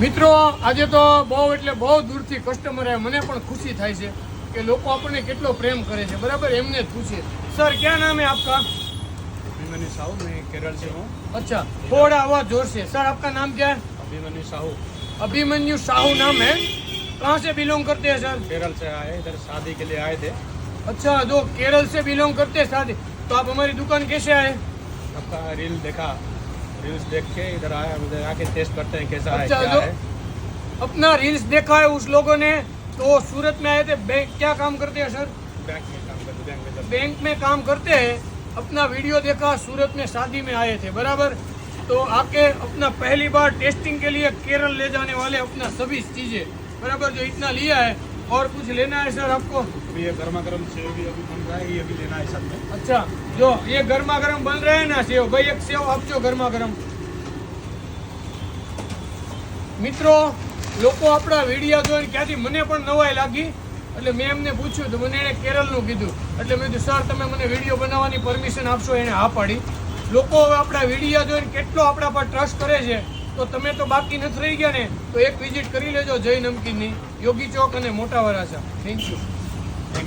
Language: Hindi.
મિત્રો આજે તો બહુ એટલે બહુ દૂરથી કસ્ટમર આવે, મને પણ ખુશી થાય છે કે લોકો આપણને કેટલો પ્રેમ કરે છે। बराबर એમને જ પૂછે। सर क्या नाम है आपका? अभिमन्यु साहू, मैं केरल से हूँ। अच्छा, थोड़ा आवाज जोर से। सर आपका नाम क्या है? अभिमन्यु साहू। अभिमन्यु साहू नाम है। कहाँ से बिलोंग करते हैं सर? केरल से आए, इधर शादी के लिए आए थे। अच्छा, जो केरल से बिलोंग करते हैं शादी, तो आप हमारी दुकान कैसे आए? आपका रील देखा, रील्स देख के इधर आया, मुझे आके टेस्ट करते हैं कैसा अच्छा, है, जो क्या है। अपना रील्स देखा है उस लोगों ने, तो सूरत में आए थे। बैंक क्या काम करते हैं सर? बैंक में काम करते, बैंक में काम करते हैं। अपना वीडियो देखा, सूरत में शादी में आए थे। बराबर, तो आके अपना पहली बार टेस्टिंग के लिए केरल ले जाने वाले अपना सभी चीजें, बराबर, जो इतना लिया है। और कुछ लेना है सर आपको? अभी ये गर्मा गर्म सेव भी अभी बन रहा है, ये भी लेना है साथ में। अच्छा, जो ये गर्मा गर्म बन रहे हैं ना सेव, भाई एक सेव आपજો गर्मा गर्म। મિત્રો લોકો આપણા વિડીયો જોઈને ક્યાંથી મને પણ નવાઈ લાગી, એટલે મેં એમને પૂછ્યું તો મને એણે કેરળનું કીધું, એટલે મેં કીધું સર તમે મને વિડીયો બનાવવાની પરમિશન આપશો? એણે હા પાડી। લોકો હવે આપણા વિડીયો જોઈને કેટલો આપણા પર ટ્રસ્ટ કરે છે, તો તમે તો બાકી નથી રહી ગયા ને, તો એક વિઝિટ કરી લેજો જય નમકીનની, યોગી ચોક અને મોટા વરાછા। Thank you.